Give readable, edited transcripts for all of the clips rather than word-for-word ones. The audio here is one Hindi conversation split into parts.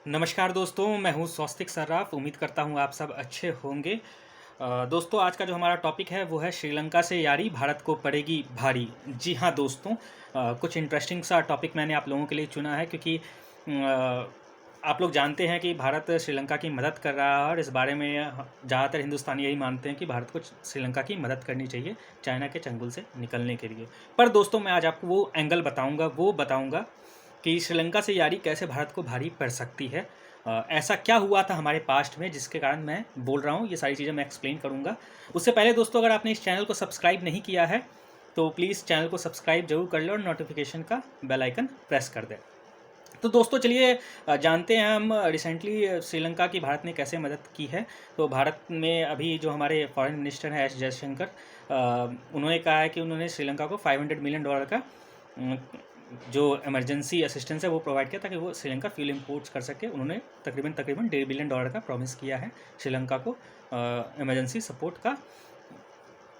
नमस्कार दोस्तों, मैं हूँ स्वस्तिक सर्राफ। उम्मीद करता हूँ आप सब अच्छे होंगे। दोस्तों, आज का जो हमारा टॉपिक है वो है श्रीलंका से यारी भारत को पड़ेगी भारी। जी हाँ दोस्तों, कुछ इंटरेस्टिंग सा टॉपिक मैंने आप लोगों के लिए चुना है क्योंकि आप लोग जानते हैं कि भारत श्रीलंका की मदद कर रहा है और इस बारे में ज़्यादातर हिंदुस्तानी यही मानते हैं कि भारत को श्रीलंका की मदद करनी चाहिए चाइना के चंगुल से निकलने के लिए। पर दोस्तों, मैं आज आपको वो एंगल बताऊँगा कि श्रीलंका से यारी कैसे भारत को भारी पड़ सकती है। ऐसा क्या हुआ था हमारे पास्ट में जिसके कारण मैं बोल रहा हूँ, ये सारी चीज़ें मैं एक्सप्लेन करूँगा। उससे पहले दोस्तों, अगर आपने इस चैनल को सब्सक्राइब नहीं किया है तो प्लीज़ चैनल को सब्सक्राइब जरूर कर लो और नोटिफिकेशन का बेल आइकन प्रेस कर दें। तो दोस्तों चलिए जानते हैं हम रिसेंटली श्रीलंका की भारत ने कैसे मदद की है। तो भारत में अभी जो हमारे फॉरेन मिनिस्टर हैं एस जयशंकर, उन्होंने कहा है कि उन्होंने श्रीलंका को $500 मिलियन का जो इमरजेंसी असिस्टेंस है वो प्रोवाइड किया ताकि वो श्रीलंका फ्यूल इंपोर्ट्स कर सके। उन्होंने तकरीबन $1.5 बिलियन का प्रॉमिस किया है श्रीलंका को इमरजेंसी सपोर्ट का।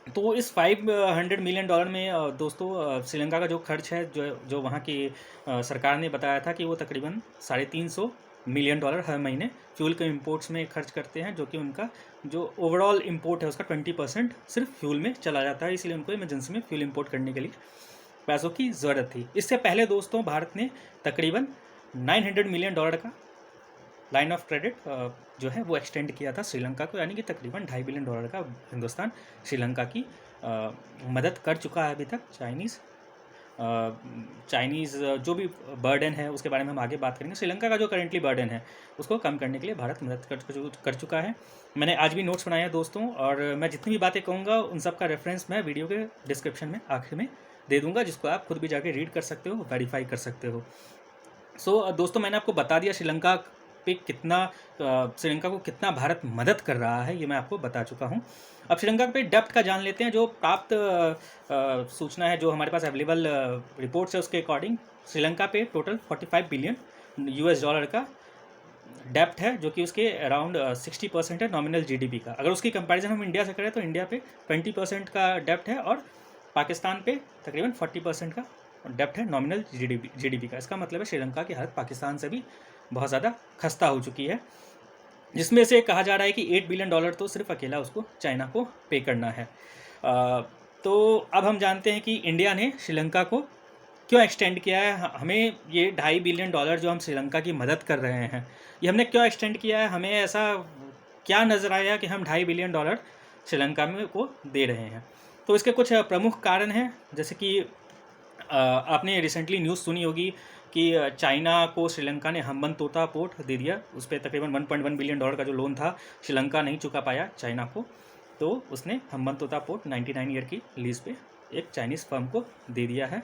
तो इस $500 मिलियन में दोस्तों श्रीलंका का जो खर्च है, जो वहाँ की सरकार ने बताया था कि वो तकरीबन $350 मिलियन हर महीने फ्यूल के इंपोर्ट्स में खर्च करते हैं, जो कि उनका जो ओवरऑल इंपोर्ट है उसका 20% सिर्फ फ्यूल में चला जाता है। इसलिए उनको इमरजेंसी में फ्यूल इंपोर्ट करने के लिए पैसों की ज़रूरत थी। इससे पहले दोस्तों भारत ने तकरीबन $900 मिलियन का लाइन ऑफ क्रेडिट जो है वो एक्सटेंड किया था श्रीलंका को, यानी कि तकरीबन $2.5 बिलियन का हिंदुस्तान श्रीलंका की मदद कर चुका है अभी तक। चाइनीज़ जो भी बर्डन है उसके बारे में हम आगे बात करेंगे। श्रीलंका का जो करेंटली बर्डन है उसको कम करने के लिए भारत मदद कर चुका है। मैंने आज भी नोट्स बनाए हैं दोस्तों, और मैं जितनी भी बातें कहूँगा उन सब का रेफरेंस मैं वीडियो के डिस्क्रिप्शन में आखिर में दे दूंगा, जिसको आप खुद भी जाके रीड कर सकते हो, वेरीफाई कर सकते हो। दोस्तों, मैंने आपको बता दिया श्रीलंका को कितना भारत मदद कर रहा है, ये मैं आपको बता चुका हूँ। अब श्रीलंका पे डेप्ट का जान लेते हैं। जो प्राप्त सूचना है, जो हमारे पास अवेलेबल रिपोर्ट्स है, उसके अकॉर्डिंग श्रीलंका पे टोटल $45 बिलियन का डेप्ट है, जो कि उसके अराउंड 60% है नॉमिनल जीडीपी का। अगर उसकी कंपैरिजन हम इंडिया से करें तो इंडिया पे 20% का डेप्ट है और पाकिस्तान पे तकरीबन 40% का डेप्ट है नॉमिनल जीडीपी का। इसका मतलब है श्रीलंका की हालत पाकिस्तान से भी बहुत ज़्यादा खस्ता हो चुकी है, जिसमें से कहा जा रहा है कि $8 बिलियन तो सिर्फ अकेला उसको चाइना को पे करना है। तो अब हम जानते हैं कि इंडिया ने श्रीलंका को क्यों एक्सटेंड किया है। हमें ये $2.5 बिलियन जो हम श्रीलंका की मदद कर रहे हैं, ये हमने क्यों एक्सटेंड किया है, हमें ऐसा क्या नज़र आया कि हम $2.5 बिलियन श्रीलंका में को दे रहे हैं। तो इसके कुछ प्रमुख कारण हैं, जैसे कि आपने रिसेंटली न्यूज़ सुनी होगी कि चाइना को श्रीलंका ने हम्बनतोता पोर्ट दे दिया। उस पर तकरीबन $1.1 बिलियन का जो लोन था श्रीलंका नहीं चुका पाया चाइना को, तो उसने हम्बनतोता पोर्ट 99 ईयर की लीज पे एक चाइनीज़ फर्म को दे दिया है।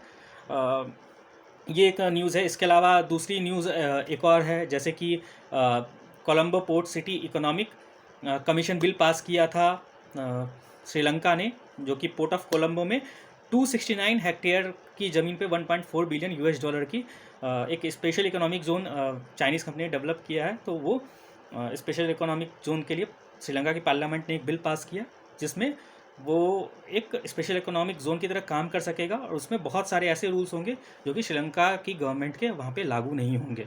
ये एक न्यूज़ है। इसके अलावा दूसरी न्यूज़ एक और है, जैसे कि Colombo port city economic commission bill pass किया था श्रीलंका ने, जो कि पोर्ट ऑफ कोलंबो में 269 हेक्टेयर की ज़मीन पे $1.4 बिलियन की एक special economic zone Chinese company ने डेवलप किया है। तो वो स्पेशल इकोनॉमिक जोन के लिए श्रीलंका की पार्लियामेंट ने एक बिल पास किया, जिसमें वो एक स्पेशल इकोनॉमिक जोन की तरह काम कर सकेगा, और उसमें बहुत सारे ऐसे रूल्स होंगे जो कि श्रीलंका की गवर्नमेंट के वहाँ पे लागू नहीं होंगे।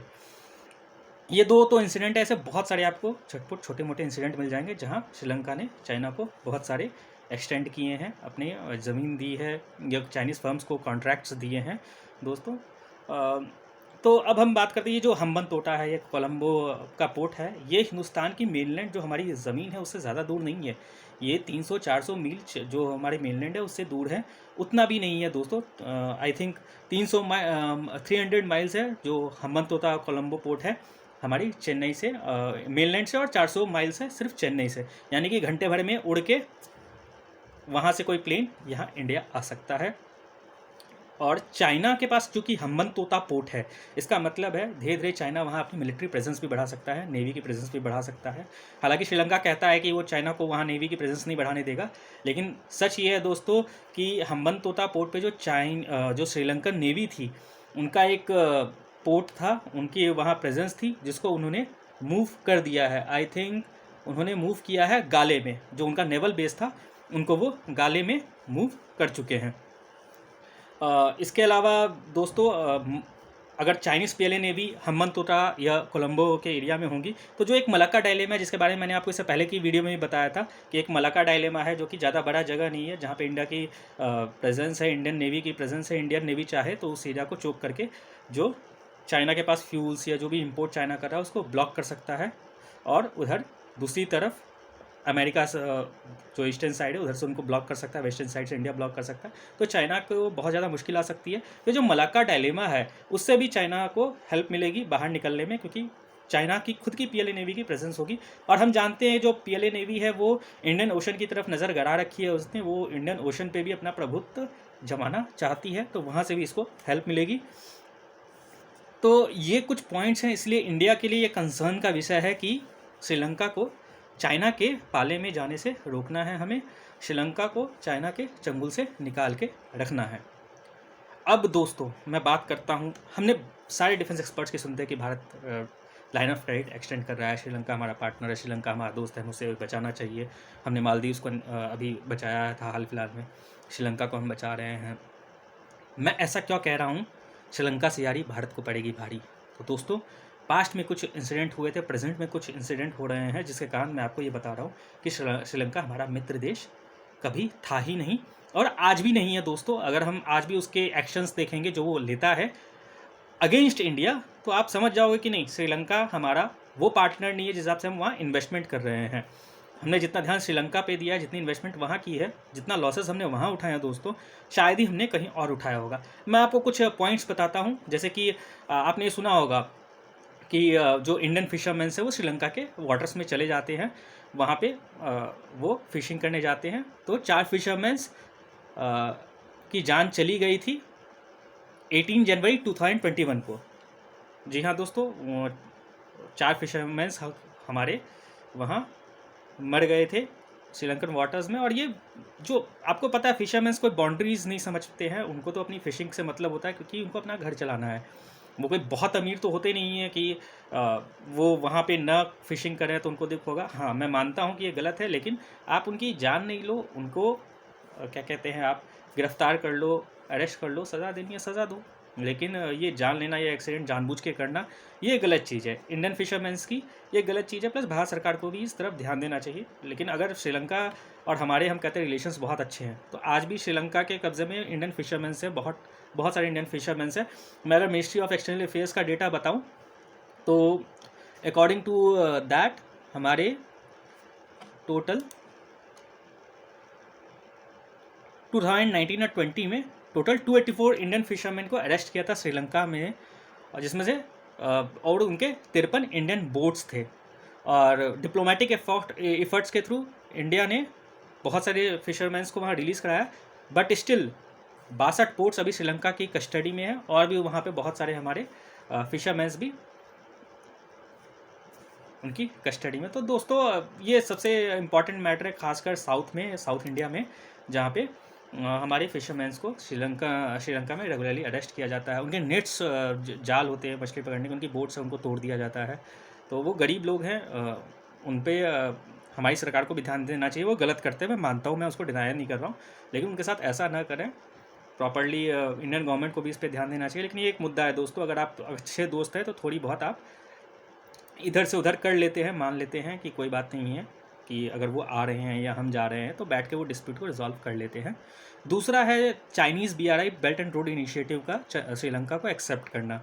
ये दो तो इंसिडेंट है, ऐसे बहुत सारे आपको छटपुट छोटे मोटे इंसिडेंट मिल जाएंगे जहाँ श्रीलंका ने चाइना को बहुत सारे एक्सटेंड किए हैं, अपने ज़मीन दी है या चाइनीज़ फर्म्स को कॉन्ट्रैक्ट्स दिए हैं दोस्तों। तो अब हम बात करते हैं, ये जो हम्बनतोटा है, ये कोलंबो का पोर्ट है, ये हिंदुस्तान की मेनलैंड जो हमारी ज़मीन है उससे ज़्यादा दूर नहीं है। ये 300-400 मील जो हमारी मेनलैंड है उससे दूर है, उतना भी नहीं है दोस्तों। आई थिंक 300 माइल्स है जो हम्बनतोता कोलंबो पोर्ट है हमारी चेन्नई से, मेनलैंड से, और 400 माइल्स है सिर्फ चेन्नई से, यानी कि घंटे भर में उड़ के वहाँ से कोई प्लेन यहाँ इंडिया आ सकता है। और चाइना के पास चूँकि हम्बनतोता पोर्ट है, इसका मतलब है धीरे धीरे चाइना वहाँ अपनी मिलिट्री प्रेजेंस भी बढ़ा सकता है, नेवी की प्रेजेंस भी बढ़ा सकता है। हालांकि श्रीलंका कहता है कि वो चाइना को वहाँ नेवी की प्रेजेंस नहीं बढ़ाने देगा, लेकिन सच ये है दोस्तों कि हम्बनतोता पोर्ट पे जो श्रीलंकन नेवी थी, उनका एक पोर्ट था, उनकी वहाँ प्रेजेंस थी, जिसको उन्होंने मूव कर दिया है। आई थिंक उन्होंने मूव किया है गाले में, जो उनका नेवल बेस था उनको वो गाले में मूव कर चुके हैं। इसके अलावा दोस्तों अगर चाइनीज़ पीएलए नेवी हम्बनतोटा या कोलंबो के एरिया में होंगी, तो जो एक मलाक्का डायलेमा है जिसके बारे में मैंने आपको इससे पहले की वीडियो में भी बताया था कि एक मलाक्का डायलेमा है जो कि ज़्यादा बड़ा जगह नहीं है, जहाँ पे इंडिया की प्रेजेंस है, इंडियन नेवी की प्रेजेंस है, इंडियन नेवी चाहे तो उस एरिया को चोक करके जो चाइना के पास फ्यूल्स या जो भी इम्पोर्ट चाइना कर रहा है उसको ब्लॉक कर सकता है, और उधर दूसरी तरफ अमेरिका जो ईस्टर्न साइड है उधर से उनको ब्लॉक कर सकता है, वेस्टर्न साइड से इंडिया ब्लॉक कर सकता है। तो चाइना को बहुत ज़्यादा मुश्किल आ सकती है। तो जो मलाक्का डायलेमा है उससे भी चाइना को हेल्प मिलेगी बाहर निकलने में, क्योंकि चाइना की खुद की पीएलए नेवी की प्रेजेंस होगी। और हम जानते हैं जो पीएलए नेवी है वो इंडियन ओशन की तरफ नज़र गड़ा रखी है उसने, वो इंडियन ओशन पे भी अपना प्रभुत्व जमाना चाहती है, तो वहाँ से भी इसको हेल्प मिलेगी। तो ये कुछ पॉइंट्स हैं, इसलिए इंडिया के लिए ये कंसर्न का विषय है कि श्रीलंका को चाइना के पाले में जाने से रोकना है, हमें श्रीलंका को चाइना के चंगुल से निकाल के रखना है। अब दोस्तों मैं बात करता हूँ, हमने सारे डिफेंस एक्सपर्ट्स की सुनते हैं कि Bharat line of credit extend कर रहा है, श्रीलंका हमारा पार्टनर है, श्रीलंका हमारा दोस्त है, मुझसे बचाना चाहिए। हमने मालदीव्स को अभी बचाया था हाल फिलहाल में, श्रीलंका को हम बचा रहे हैं। मैं ऐसा क्यों कह रहा हूँ? श्रीलंका से यारी भारत को पड़ेगी भारी। तो दोस्तों पास्ट में कुछ इंसिडेंट हुए थे, प्रेजेंट में कुछ इंसिडेंट हो रहे हैं, जिसके कारण मैं आपको ये बता रहा हूँ कि श्रीलंका हमारा मित्र देश कभी था ही नहीं और आज भी नहीं है दोस्तों। अगर हम आज भी उसके एक्शंस देखेंगे जो वो लेता है अगेंस्ट इंडिया, तो आप समझ जाओगे कि नहीं, श्रीलंका हमारा वो पार्टनर नहीं है जिस हिसाब से हम वहाँ इन्वेस्टमेंट कर रहे हैं। हमने जितना ध्यान श्रीलंका पे दिया है, जितनी इन्वेस्टमेंट वहाँ की है, जितना लॉसेस हमने वहाँ उठाए हैं दोस्तों, शायद ही हमने कहीं और उठाया होगा। मैं आपको कुछ पॉइंट्स बताता हूँ, जैसे कि आपने ये सुना होगा कि जो इंडियन फिशरमैन्स है वो श्रीलंका के वाटर्स में चले जाते हैं, वहाँ पे वो फिशिंग करने जाते हैं। तो 4 फिशरमैन्स की जान चली गई थी 18 जनवरी 2021 को। जी हाँ दोस्तों, 4 फिशरमैन्स हमारे वहाँ मर गए थे श्रीलंकन वाटर्स में। और ये जो आपको पता है फिशरमैन्स कोई बाउंड्रीज नहीं समझते हैं, उनको तो अपनी फिशिंग से मतलब होता है, क्योंकि उनको अपना घर चलाना है। वो कोई बहुत अमीर तो होते नहीं है कि वो वहाँ पे ना फिशिंग करें तो उनको दुख होगा। हाँ मैं मानता हूँ कि ये गलत है, लेकिन आप उनकी जान नहीं लो, उनको क्या कहते हैं, आप गिरफ्तार कर लो, अरेस्ट कर लो, सज़ा देनी है सज़ा दो, लेकिन ये जान लेना या एक्सीडेंट जानबूझ के करना ये गलत चीज़ है। इंडियन फिशरमैन्स की ये गलत चीज़ है, प्लस भारत सरकार को भी इस तरफ ध्यान देना चाहिए। लेकिन अगर श्रीलंका और हमारे हम कहते हैं रिलेशंस बहुत अच्छे हैं, तो आज भी श्रीलंका के कब्जे में इंडियन फिशरमैन्स है, बहुत सारे इंडियन फिशरमैन्स हैं। मैं अगर मिनिस्ट्री ऑफ एक्सटर्नल अफेयर्स का डेटा बताऊँ तो अकॉर्डिंग टू दैट हमारे टोटल 2019 और 20 में टोटल 284 इंडियन फिशरमैन को अरेस्ट किया था श्रीलंका में, और जिसमें से और उनके 53 इंडियन बोट्स थे। और डिप्लोमेटिक एफर्ट्स के थ्रू इंडिया ने बहुत सारे फिशरमैन्स को वहाँ रिलीज़ कराया, बट स्टिल 62 बोट्स अभी श्रीलंका की कस्टडी में है, और भी वहाँ पे बहुत सारे हमारे फिशरमैन्स भी उनकी कस्टडी में। तो दोस्तों ये सबसे इम्पॉर्टेंट मैटर है, खासकर साउथ इंडिया में, जहाँ पे हमारे फिशरमैन्स को श्रीलंका में रेगुलरली अरेस्ट किया जाता है। उनके नेट्स जाल होते हैं मछली पकड़ने के, उनकी बोट से उनको तोड़ दिया जाता है। तो वो गरीब लोग हैं, उन पर हमारी सरकार को भी ध्यान देना चाहिए। वो गलत करते हैं, मैं मानता हूँ, मैं उसको डिनाई नहीं कर रहा हूँ, लेकिन उनके साथ ऐसा ना करें। प्रॉपर्ली इंडियन गवर्नमेंट को भी इस पर ध्यान देना चाहिए। लेकिन ये एक मुद्दा है दोस्तों, अगर आप अच्छे दोस्त हैं तो थोड़ी बहुत आप इधर से उधर कर लेते हैं, मान लेते हैं कि कोई बात नहीं है, कि अगर वो आ रहे हैं या हम जा रहे हैं तो बैठ के वो डिस्प्यूट को रिजॉल्व कर लेते हैं। दूसरा है Chinese BRI belt and road initiative का श्रीलंका को एक्सेप्ट करना।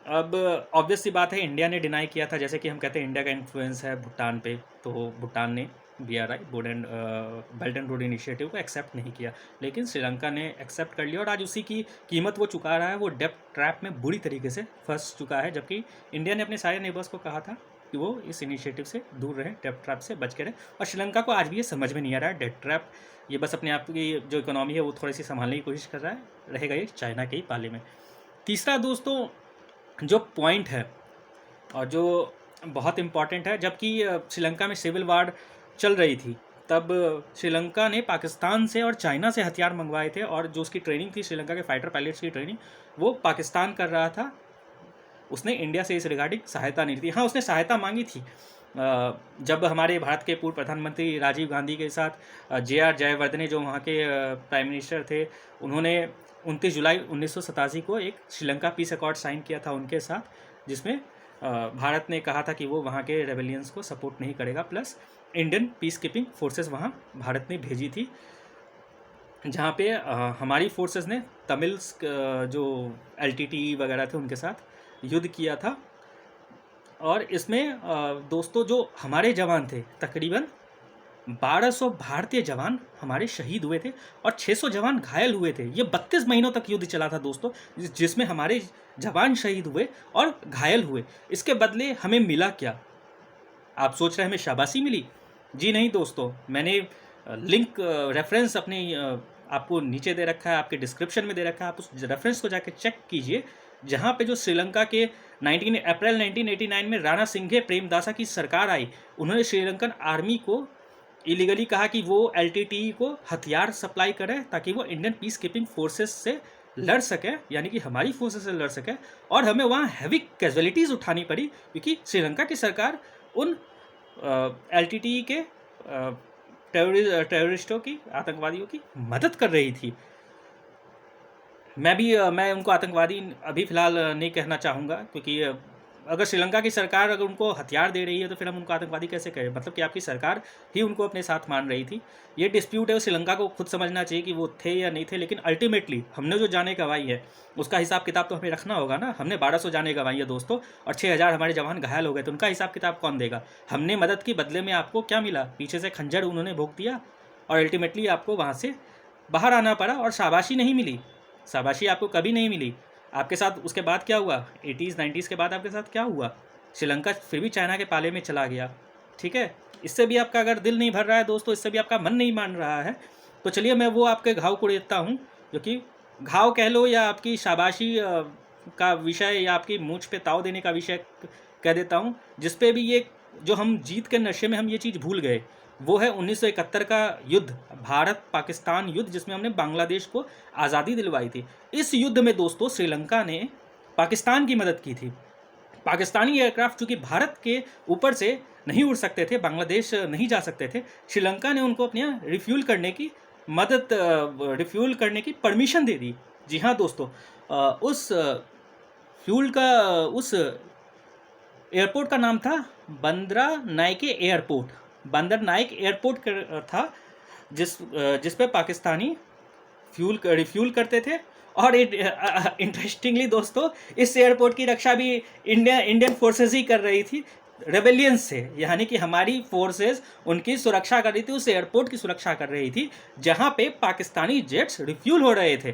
अब ऑब्वियस सी बात है, इंडिया ने डिनाई किया था, जैसे कि हम कहते हैं इंडिया का इन्फ्लुएंस है भूटान पे, तो भूटान ने BRI belt and road initiative को एक्सेप्ट नहीं किया, लेकिन श्रीलंका ने एक्सेप्ट कर लिया, और आज उसी की कीमत वो चुका रहा है। वो डेब्ट ट्रैप में बुरी तरीके से फंस चुका है, जबकि इंडिया ने अपने सारे नेबर्स को कहा था कि वो इस इनिशिएटिव से दूर रहें, डेब्ट ट्रैप से बच के रहें। और श्रीलंका को आज भी ये समझ में नहीं आ रहा है डेब्ट ट्रैप, ये बस अपने आप की जो इकोनॉमी है वो थोड़ी सी संभालने की कोशिश कर रहा है, रहेगा ये चाइना के ही पाले में। तीसरा दोस्तों जो पॉइंट है और जो बहुत इम्पॉर्टेंट है, जबकि श्रीलंका में सिविल वार चल रही थी, तब श्रीलंका ने पाकिस्तान से और चाइना से हथियार मंगवाए थे, और जो उसकी ट्रेनिंग थी श्रीलंका के फाइटर पायलट्स की ट्रेनिंग, वो पाकिस्तान कर रहा था। उसने इंडिया से इस रिगार्डिंग सहायता नहीं दी। हाँ उसने सहायता मांगी थी, जब हमारे भारत के पूर्व प्रधानमंत्री राजीव गांधी के साथ JR जयवर्धने जो वहाँ के प्राइम मिनिस्टर थे, उन्होंने 29 जुलाई 1987 को एक श्रीलंका पीस अकॉर्ड साइन किया था उनके साथ, जिसमें भारत ने कहा था कि वो वहाँ के रेबेलियंस को सपोर्ट नहीं करेगा, plus Indian peace keeping forces वहाँ भारत ने भेजी थी, जहाँ पे हमारी फोर्सेस ने तमिल्स जो LTTE वगैरह थे उनके साथ युद्ध किया था। और इसमें दोस्तों जो हमारे जवान थे, तकरीबन 1200 भारतीय जवान हमारे शहीद हुए थे और 600 जवान घायल हुए थे। ये 32 महीनों तक युद्ध चला था दोस्तों, जिसमें हमारे जवान शहीद हुए और घायल हुए। इसके बदले हमें मिला क्या? आप सोच रहे हैं हमें शाबाशी मिली? जी नहीं दोस्तों, मैंने लिंक रेफरेंस अपनी आपको नीचे दे रखा है, आपके डिस्क्रिप्शन में दे रखा है, आप उस रेफरेंस को जाकर चेक कीजिए, जहाँ पे जो श्रीलंका के अप्रैल 1989 में राणा सिंघे प्रेमदासा की सरकार आई, उन्होंने श्रीलंकन आर्मी को इलीगली कहा कि वो LTTE को हथियार सप्लाई करे ताकि वो इंडियन पीस कीपिंग फोर्सेस से लड़ सके, यानी कि हमारी फोर्सेस से लड़ सके। और हमें वहाँ हैवी कैजुअलिटीज़ उठानी पड़ी क्योंकि श्रीलंका की सरकार उन LTTE के टेररिस्टों की, आतंकवादियों की मदद कर रही थी। मैं उनको आतंकवादी अभी फ़िलहाल नहीं कहना चाहूँगा, क्योंकि अगर श्रीलंका की सरकार अगर उनको हथियार दे रही है तो फिर हम उनको आतंकवादी कैसे कहें? मतलब कि आपकी सरकार ही उनको अपने साथ मान रही थी। ये डिस्प्यूट है, श्रीलंका को खुद समझना चाहिए कि वो थे या नहीं थे, लेकिन अल्टीमेटली हमने जो जानें गंवाई है उसका हिसाब किताब तो हमें रखना होगा ना। हमने 1200 जानें गंवाई है दोस्तों, और 6000 हमारे जवान घायल हो गए, तो उनका हिसाब किताब कौन देगा? हमने मदद की, बदले में आपको क्या मिला? पीछे से खंजर उन्होंने भोंक दिया और अल्टीमेटली आपको वहाँ से बाहर आना पड़ा और शाबाशी नहीं मिली। शाबाशी आपको कभी नहीं मिली। आपके साथ उसके बाद क्या हुआ? 80s 90s के बाद आपके साथ क्या हुआ? श्रीलंका फिर भी चाइना के पाले में चला गया। ठीक है, इससे भी आपका अगर दिल नहीं भर रहा है दोस्तों, इससे भी आपका मन नहीं मान रहा है, तो चलिए मैं वो आपके घाव को देता हूँ, जो कि घाव कह लो या आपकी शाबाशी का विषय या आपकी मूंछ पे ताव देने का विषय कह देता हूँ, जिस पे भी ये जो हम जीत के नशे में हम ये चीज़ भूल गए, वो है 1971 का युद्ध, भारत पाकिस्तान युद्ध, जिसमें हमने बांग्लादेश को आज़ादी दिलवाई थी। इस युद्ध में दोस्तों श्रीलंका ने पाकिस्तान की मदद की थी। पाकिस्तानी एयरक्राफ्ट चूँकि भारत के ऊपर से नहीं उड़ सकते थे, बांग्लादेश नहीं जा सकते थे, श्रीलंका ने उनको अपने रिफ्यूल करने की परमिशन दे दी। जी हाँ दोस्तों, उस एयरपोर्ट का नाम था बंदरा नाइके एयरपोर्ट। बंदर नाइक एयरपोर्ट था, जिस पे पाकिस्तानी रिफ्यूल करते थे। और इंटरेस्टिंगली दोस्तों, इस एयरपोर्ट की रक्षा भी इंडियन फोर्सेस ही कर रही थी रेबेलियंस से, यानी कि हमारी फोर्सेस उनकी सुरक्षा कर रही थी, उस एयरपोर्ट की सुरक्षा कर रही थी जहां पे पाकिस्तानी जेट्स रिफ्यूल हो रहे थे।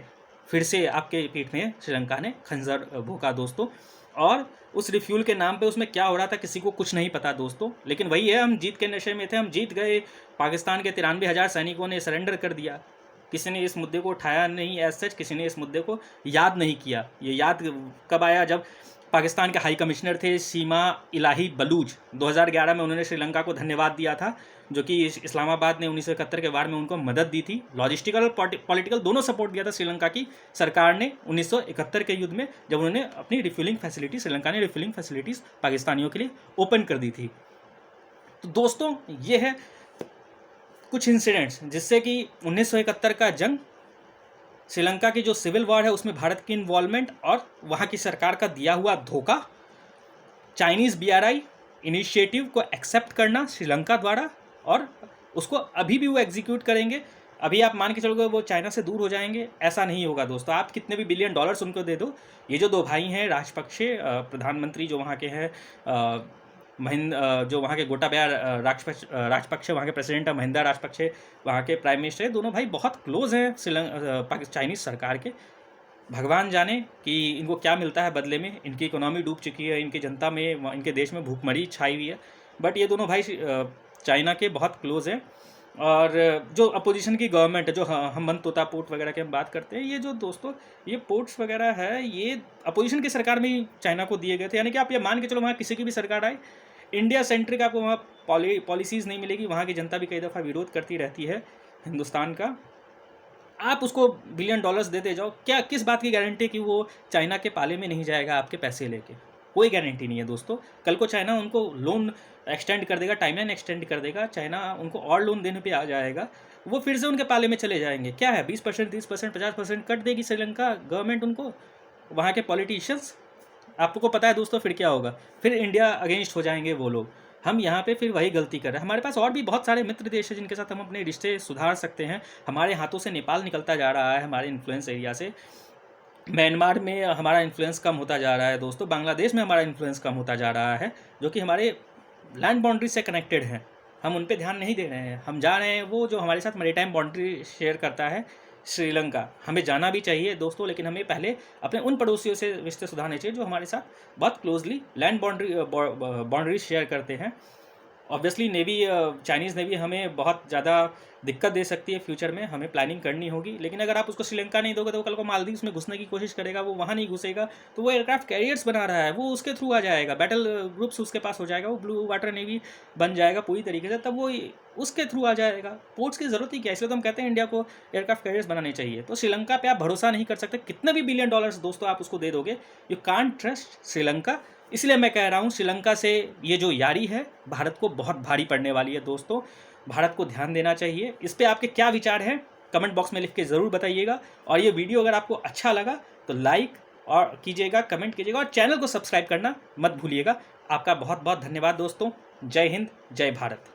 फिर से आपके पीठ में श्रीलंका ने खंजर भोंका दोस्तों, और उस रिफ्यूल के नाम पे उसमें क्या हो रहा था किसी को कुछ नहीं पता दोस्तों। लेकिन वही है, हम जीत के नशे में थे, हम जीत गए। पाकिस्तान के 93,000 सैनिकों ने सरेंडर कर दिया। किसी ने इस मुद्दे को उठाया नहीं, एज सच किसी ने इस मुद्दे को याद नहीं किया। ये याद कब आया? जब पाकिस्तान के हाई कमिश्नर थे सीमा इलाही बलूच, 2011 में उन्होंने श्रीलंका को धन्यवाद दिया था, जो कि इस्लामाबाद ने 1971 के वार में उनको मदद दी थी, लॉजिस्टिकल और पॉलिटिकल दोनों सपोर्ट दिया था श्रीलंका की सरकार ने 1971 के युद्ध में, जब उन्होंने अपनी रिफ्यूलिंग फैसिलिटी, श्रीलंका ने रिफ्यूलिंग फैसिलिटीज़ पाकिस्तानियों के लिए ओपन कर दी थी। तो दोस्तों ये है कुछ इंसिडेंट्स जिससे कि 1971 का जंग, श्रीलंका की जो सिविल वॉर है उसमें भारत की इन्वॉल्वमेंट और वहाँ की सरकार का दिया हुआ धोखा, चाइनीज़ BRI इनिशिएटिव को एक्सेप्ट करना श्रीलंका द्वारा, और उसको अभी भी वो एग्जीक्यूट करेंगे। अभी आप मान के चलोगे वो चाइना से दूर हो जाएंगे, ऐसा नहीं होगा दोस्तों। आप कितने भी बिलियन डॉलर्स उनको दे दो, ये जो दो भाई हैं राजपक्षे, प्रधानमंत्री जो वहाँ के हैं, जो वहाँ के गोटाबाया राजपक्षे वहाँ के प्रेसिडेंट है, महिंदा राजपक्षे वहाँ के प्राइम मिनिस्टर है, दोनों भाई बहुत क्लोज हैं चाइनीज़ सरकार के। भगवान जाने कि इनको क्या मिलता है बदले में। इनकी इकोनॉमी डूब चुकी है, इनकी जनता में, इनके देश में भूखमरी छाई हुई है, बट ये दोनों भाई चाइना के बहुत क्लोज हैं। और जो अपोजिशन की गवर्नमेंट है, जो हम तोता पोर्ट वगैरह की हम बात करते हैं, ये जो दोस्तों ये पोर्ट्स वगैरह है, ये अपोजिशन की सरकार में ही चाइना को दिए गए थे। यानी कि आप ये मान के चलो वहाँ किसी की भी सरकार आए, इंडिया सेंट्रिक आपको वहाँ पॉलिसीज़ नहीं मिलेगी। वहाँ की जनता भी कई दफ़ा विरोध करती रहती है हिंदुस्तान का। आप उसको बिलियन डॉलर्स देते जाओ, क्या किस बात की गारंटी कि वो चाइना के पाले में नहीं जाएगा आपके पैसे लेके? कोई गारंटी नहीं है दोस्तों। कल को चाइना उनको लोन एक्सटेंड कर देगा, टाइमलाइन एक्सटेंड कर देगा, चाइना उनको और लोन देने पे आ जाएगा, वो फिर से उनके पाले में चले जाएंगे। क्या है 20%, 30%, 50% कट देगी श्रीलंका गवर्नमेंट उनको, वहाँ के पॉलिटिशियंस। आपको पता है दोस्तों फिर क्या होगा, फिर इंडिया अगेंस्ट हो जाएंगे वो लोग। हम यहाँ पे फिर वही गलती कर रहे हैं। हमारे पास और भी बहुत सारे मित्र देश हैं जिनके साथ हम अपने रिश्ते सुधार सकते हैं। हमारे हाथों से नेपाल निकलता जा रहा है, हमारे इन्फ्लुएंस एरिया से। म्यांमार में हमारा इन्फ्लुएंस कम होता जा रहा है दोस्तों। बांग्लादेश में हमारा इन्फ्लुएंस कम होता जा रहा है, जो कि हमारे लैंड बाउंड्री से कनेक्टेड हैं। हम उन पे ध्यान नहीं दे रहे हैं। हम जा रहे हैं वो जो हमारे साथ मैरीटाइम बाउंड्री शेयर करता है, श्रीलंका। हमें जाना भी चाहिए दोस्तों, लेकिन हमें पहले अपने उन पड़ोसियों से रिश्ते सुधारने चाहिए जो हमारे साथ बहुत क्लोजली लैंड बाउंड्री शेयर करते हैं। ऑब्वियसली नेवी, चाइनीज़ नेवी हमें बहुत ज़्यादा दिक्कत दे सकती है फ्यूचर में, हमें प्लानिंग करनी होगी। लेकिन अगर आप उसको श्रीलंका नहीं दोगे तो वो कल को मालदीव्स में घुसने की कोशिश करेगा, वो वहाँ नहीं घुसेगा। तो वो एयरक्राफ्ट कैरियर्स बना रहा है, वो उसके थ्रू आ जाएगा, बैटल ग्रुप्स उसके पास हो जाएगा, वो ब्लू वाटर नेवी बन जाएगा पूरी तरीके से, तब वो उसके थ्रू आ जाएगा। पोर्ट्स की ज़रूरत ही क्या है, इसलिए तो हम कहते हैं इंडिया को एयरक्राफ्ट कैरियर्स बनाने चाहिए। तो श्रीलंका पे आप भरोसा नहीं कर सकते, कितने भी $1 बिलियन दोस्तों आप उसको दे दोगे, यू कांट ट्रस्ट श्रीलंका। इसलिए मैं कह रहा हूँ श्रीलंका से ये जो यारी है भारत को बहुत भारी पड़ने वाली है दोस्तों। भारत को ध्यान देना चाहिए। इस पर आपके क्या विचार हैं कमेंट बॉक्स में लिख के ज़रूर बताइएगा। और ये वीडियो अगर आपको अच्छा लगा तो लाइक और कीजिएगा, कमेंट कीजिएगा और चैनल को सब्सक्राइब करना मत भूलिएगा। आपका बहुत बहुत धन्यवाद दोस्तों। जय हिंद, जय भारत।